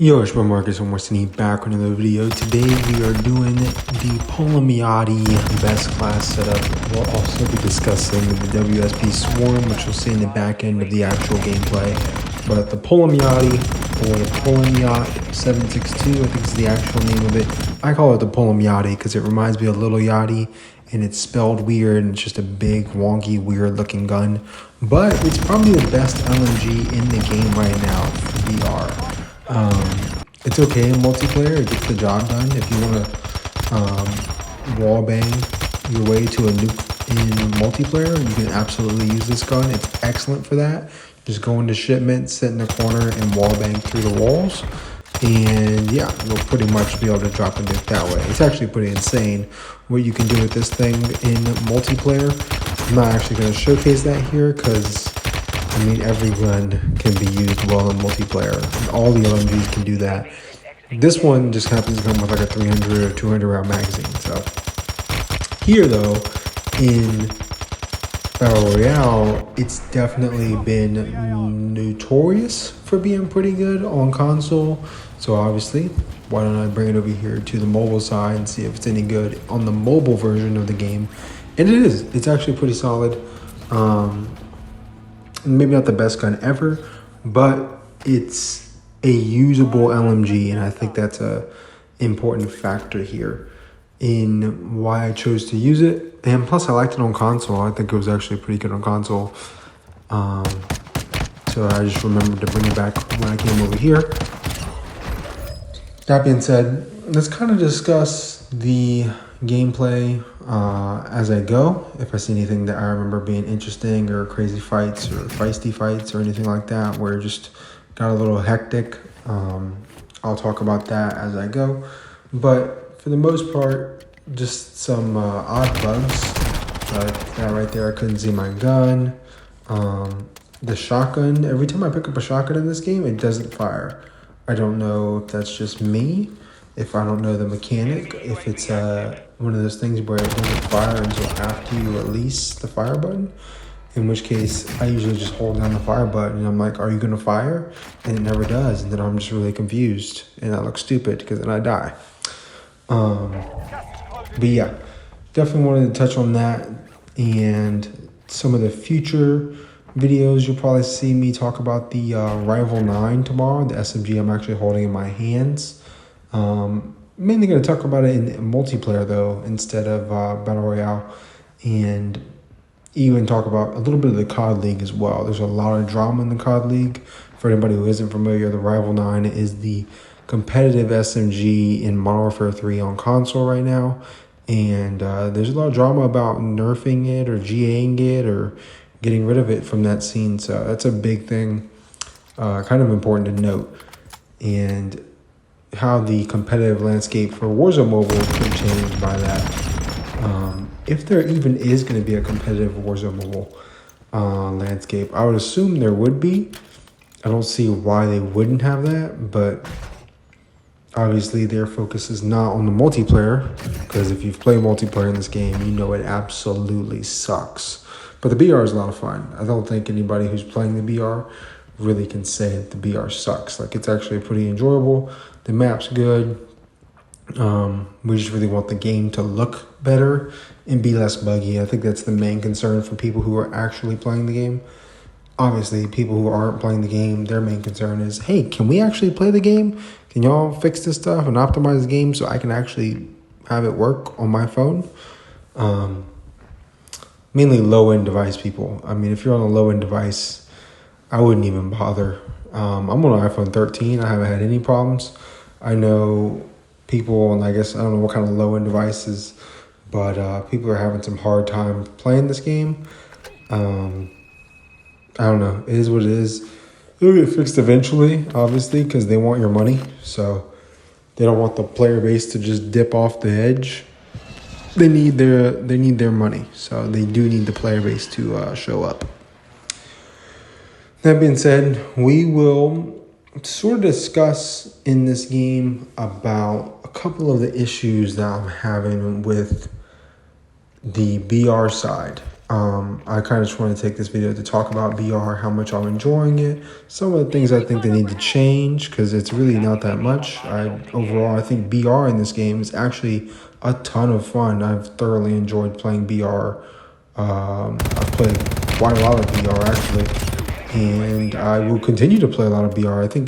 Yo, it's Marcus and Weston back with another video. Today we are doing the Pulemyachty best class setup. We'll also be discussing the WSP Swarm, which you'll see in the back end of the actual gameplay. But the Pulemyachty, or the Pulemyachty 762, I think is the actual name of it. I call it the Pulemyachty because it reminds me of Little Yachty, and it's spelled weird, and it's just a big, wonky, weird-looking gun. But it's probably the best LMG in the game right now for VR. It's okay in multiplayer, it gets the job done. If you want to wall bang your way to a nuke in multiplayer, you can absolutely use this gun. It's excellent for that. Just go into shipment, sit in the corner, and wall bang through the walls. And yeah, you'll pretty much be able to drop a nuke that way. It's actually pretty insane what you can do with this thing in multiplayer. I'm not actually going to showcase that here because I mean, every gun can be used well in multiplayer, and all the LMGs can do that. This one just happens to come with like a 300 or 200 round magazine. So here though, in Battle Royale, it's definitely been notorious for being pretty good on console. So obviously, why don't I bring it over here to the mobile side and see if it's any good on the mobile version of the game. And it is. It's actually pretty solid. Maybe not the best gun ever, but it's a usable LMG, and I think that's a important factor here in why I chose to use it. And plus, I liked it on console. I think it was actually pretty good on console. So I just remembered to bring it back when I came over here. That being said, let's kind of discuss the gameplay as I go. If I see anything that I remember being interesting, or crazy fights or feisty fights or anything like that where it just got a little hectic, I'll talk about that as I go. But for the most part, just some odd bugs like that right there. I couldn't see my gun. The shotgun, every time I pick up a shotgun in this game, it doesn't fire. I don't know if that's just me, if I don't know the mechanic, if it's one of those things where it doesn't fire until after you release the fire button, in which case I usually just hold down the fire button and I'm like, are you going to fire? And it never does, and then I'm just really confused and I look stupid because then I die. But yeah, definitely wanted to touch on that, and some of the future videos you'll probably see me talk about the Rival 9 tomorrow, the SMG I'm actually holding in my hands. Mainly going to talk about it in multiplayer though, instead of Battle Royale, and even talk about a little bit of the COD League as well. There's a lot of drama in the COD League. For anybody who isn't familiar, the Rival 9 is the competitive SMG in Modern Warfare 3 on console right now, and there's a lot of drama about nerfing it or GAing it or getting rid of it from that scene. So that's a big thing, kind of important to note, and how the competitive landscape for Warzone Mobile could change by that. If there even is going to be a competitive Warzone Mobile landscape, I would assume there would be. I don't see why they wouldn't have that, but obviously their focus is not on the multiplayer, because if you've played multiplayer in this game, you know it absolutely sucks. But the BR is a lot of fun. I don't think anybody who's playing the BR really can say that the BR sucks. Like, it's actually pretty enjoyable. The map's good. We just really want the game to look better and be less buggy. I think that's the main concern for people who are actually playing the game. Obviously, people who aren't playing the game, their main concern is, hey, can we actually play the game? Can y'all fix this stuff and optimize the game so I can actually have it work on my phone? Mainly low-end device people. I mean, if you're on a low-end device, I wouldn't even bother. I'm on an iPhone 13. I haven't had any problems. I know people, and I guess I don't know what kind of low-end devices, but people are having some hard time playing this game. I don't know. It is what it is. It'll get fixed eventually, obviously, because they want your money. So they don't want the player base to just dip off the edge. They need their money. So they do need the player base to show up. That being said, we will sort of discuss in this game about a couple of the issues that I'm having with the BR side. I kind of just want to take this video to talk about BR, how much I'm enjoying it, some of the things I think they need to change, because it's really not that much. Overall, I think BR in this game is actually a ton of fun. I've thoroughly enjoyed playing BR. I've played quite a lot of BR actually, and I will continue to play a lot of BR. I think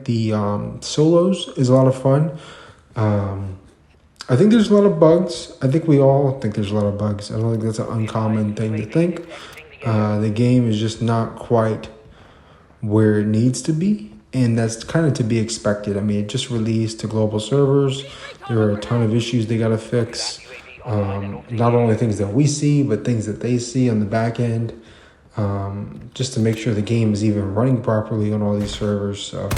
the solos is a lot of fun. I think there's a lot of bugs. I think we all think there's a lot of bugs. I don't think that's an uncommon thing to think. The game is just not quite where it needs to be, and that's kind of to be expected. I mean, it just released to global servers. There are a ton of issues they got to fix. Not only things that we see, but things that they see on the back end, just to make sure the game is even running properly on all these servers. So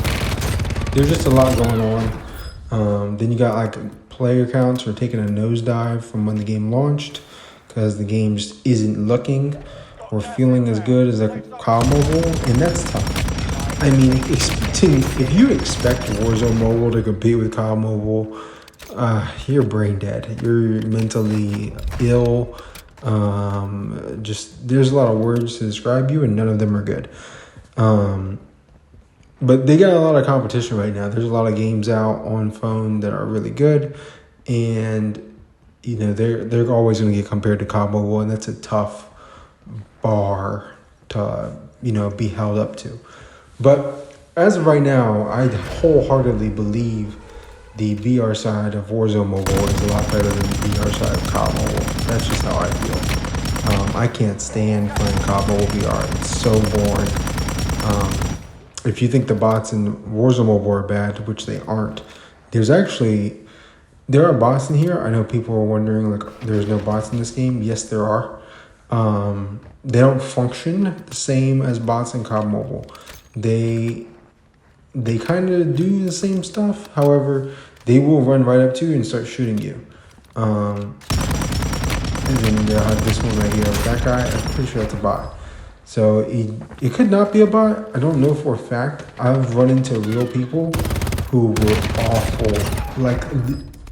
there's just a lot going on. Then you got like player counts are taking a nosedive from when the game launched, because the game just isn't looking or feeling as good as like COD Mobile, and that's tough. I mean, if you expect Warzone Mobile to compete with COD Mobile, you're brain dead. You're mentally ill. Just there's a lot of words to describe you, and none of them are good. But they got a lot of competition right now. There's a lot of games out on phone that are really good, and you know they're always going to get compared to COD Mobile, and that's a tough bar to be held up to. But as of right now, I wholeheartedly believe the BR side of Warzone Mobile is a lot better than the BR side of COD Mobile. That's just how I feel. I can't stand playing COD Mobile BR. It's so boring. If you think the bots in Warzone Mobile are bad, which they aren't, there are bots in here. I know people are wondering, like, there's no bots in this game. Yes, there are. They don't function the same as bots in COD Mobile. They kind of do the same stuff. However, they will run right up to you and start shooting you. And then they'll have this one right here. That guy, I'm pretty sure that's a bot. So it could not be a bot. I don't know for a fact. I've run into real people who were awful. Like,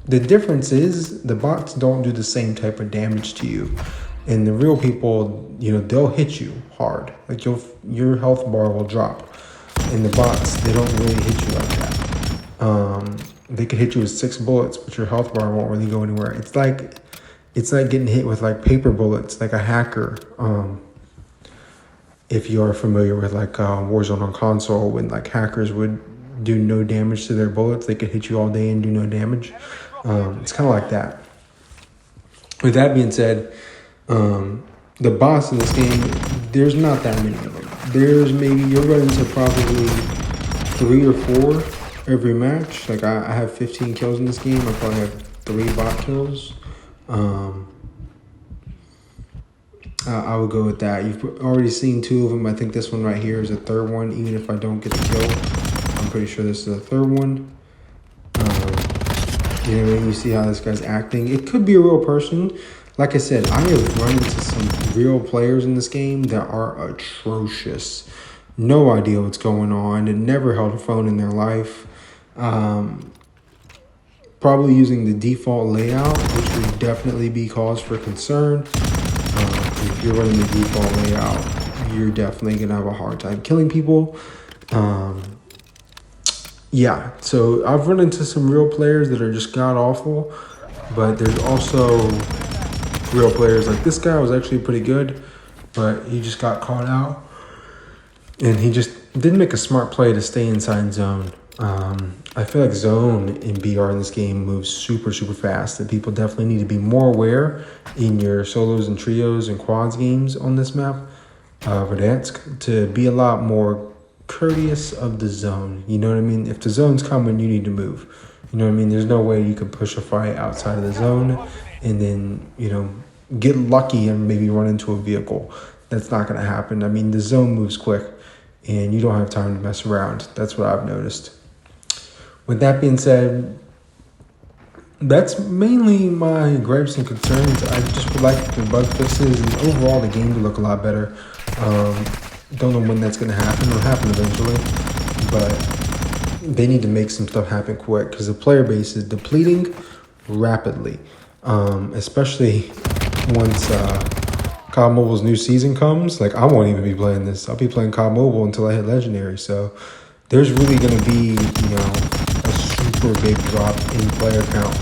the difference is the bots don't do the same type of damage to you. And the real people, they'll hit you hard. Like, your health bar will drop. And the bots, they don't really hit you like that. They could hit you with 6 bullets, but your health bar won't really go anywhere. It's like getting hit with like paper bullets, like a hacker. If you're familiar with like Warzone on console, when like hackers would do no damage to their bullets, they could hit you all day and do no damage. It's kind of like that. With that being said, the boss in this game, there's not that many of them. There's maybe, you're running to probably 3 or 4 every match. Like I have 15 kills in this game. I probably have 3 bot kills. I would go with that. You've already seen 2 of them. I think this one right here is a 3rd one. Even if I don't get the kill, I'm pretty sure this is a 3rd one. You see how this guy's acting. It could be a real person. Like I said, I have run into some real players in this game that are atrocious. No idea what's going on. They never held a phone in their life. Probably using the default layout, which would definitely be cause for concern. If you're running the default layout, you're definitely going to have a hard time killing people. Yeah, so I've run into some real players that are just god-awful, but there's also real players like this guy was actually pretty good, but he just got caught out, and he just didn't make a smart play to stay inside zone. I feel like zone in BR in this game moves super, super fast, and people definitely need to be more aware in your solos and trios and quads games on this map, Verdansk, to be a lot more courteous of the zone. You know what I mean? If the zone's coming, you need to move. You know what I mean? There's no way you can push a fight outside of the zone and then, get lucky and maybe run into a vehicle. That's not going to happen. I mean, the zone moves quick and you don't have time to mess around. That's what I've noticed. With that being said, that's mainly my gripes and concerns. I just would like the bug fixes and overall the game to look a lot better. Don't know when that's going to happen. It'll happen eventually, but they need to make some stuff happen quick because the player base is depleting rapidly, especially once COD Mobile's new season comes, like I won't even be playing this. I'll be playing COD Mobile until I hit Legendary. So there's really going to be, a super big drop in player count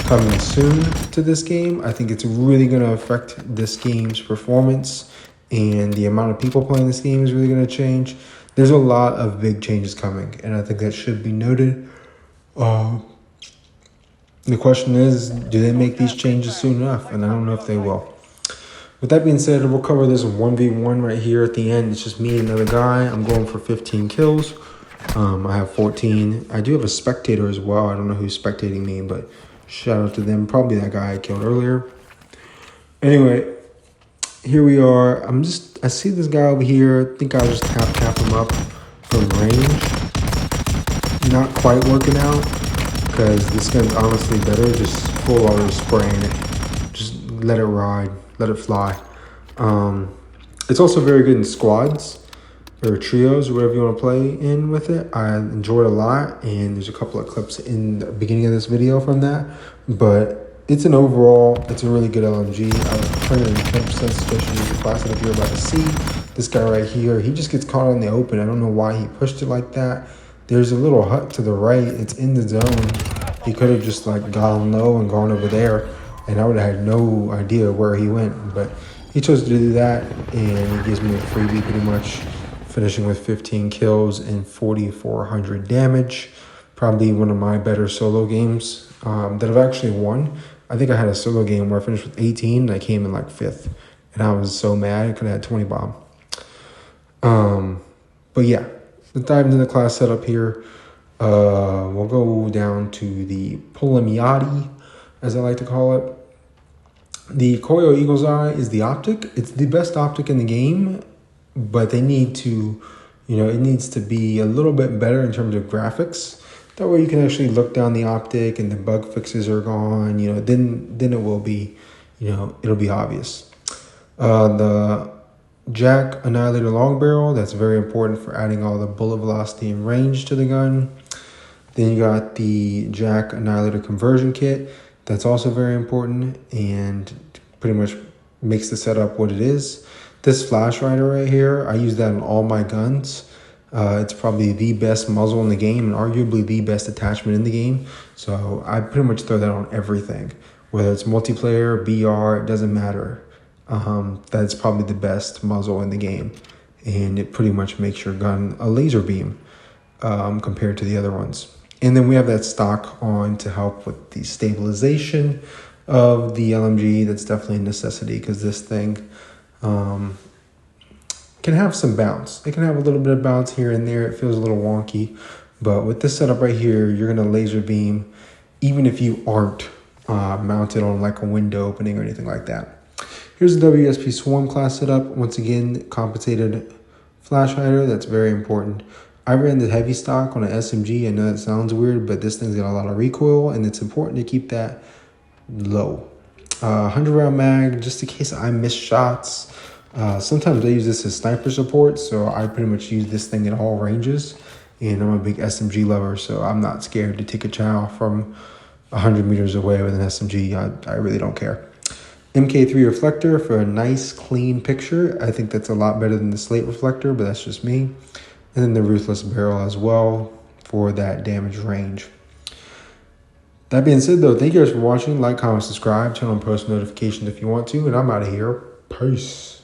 coming soon to this game. I think it's really going to affect this game's performance, and the amount of people playing this game is really going to change. There's a lot of big changes coming, and I think that should be noted. The question is, do they make these changes soon enough? And I don't know if they will. With that being said, we'll cover this 1v1 right here at the end. It's just me and another guy. I'm going for 15 kills. I have 14. I do have a spectator as well. I don't know who's spectating me, but shout out to them. Probably that guy I killed earlier. Anyway, here we are. I see this guy over here. I think I'll just tap him up from range. Not quite working out, because this gun's honestly better. Just full auto spraying it. Just let it ride. Let it fly. It's also very good in squads or trios or whatever you want to play in with it. I enjoyed it a lot, and there's a couple of clips in the beginning of this video from that. But it's a really good LMG. I was 110% suggestion use the class that you're about to see. This guy right here, he just gets caught in the open. I don't know why he pushed it like that. There's a little hut to the right. It's in the zone. He could have just like gone low and gone over there, and I would have had no idea where he went. But he chose to do that, and he gives me a freebie pretty much, finishing with 15 kills and 4,400 damage. Probably one of my better solo games that I've actually won. I think I had a solo game where I finished with 18 and I came in like 5th. And I was so mad. I could have had 20 bomb. But yeah, let's dive into the class setup here. We'll go down to the Pulemyachty, as I like to call it. The Koyo Eagle's Eye is the optic. It's the best optic in the game, but they need to, it needs to be a little bit better in terms of graphics. That way you can actually look down the optic and the bug fixes are gone, then it will be, it'll be obvious. The Jack Annihilator Long Barrel, that's very important for adding all the bullet velocity and range to the gun. Then you got the Jack Annihilator Conversion Kit. That's also very important and pretty much makes the setup what it is. This flash rider right here, I use that on all my guns. It's probably the best muzzle in the game and arguably the best attachment in the game. So I pretty much throw that on everything. Whether it's multiplayer, BR, it doesn't matter. That's probably the best muzzle in the game. And it pretty much makes your gun a laser beam compared to the other ones. And then we have that stock on to help with the stabilization of the LMG. That's definitely a necessity because this thing can have some bounce. It can have a little bit of bounce here and there. It feels a little wonky. But with this setup right here, you're going to laser beam even if you aren't mounted on like a window opening or anything like that. Here's the WSP Swarm class setup. Once again, compensated flash hider. That's very important. I ran the heavy stock on an SMG. I know that sounds weird, but this thing's got a lot of recoil, and it's important to keep that low. 100 round mag, just in case I miss shots. Sometimes I use this as sniper support, so I pretty much use this thing in all ranges. And I'm a big SMG lover, so I'm not scared to take a chow from 100 meters away with an SMG. I really don't care. MK3 reflector for a nice, clean picture. I think that's a lot better than the slate reflector, but that's just me. And then the Ruthless Barrel as well for that damage range. That being said, though, thank you guys for watching. Like, comment, subscribe, turn on post notifications if you want to, and I'm out of here. Peace.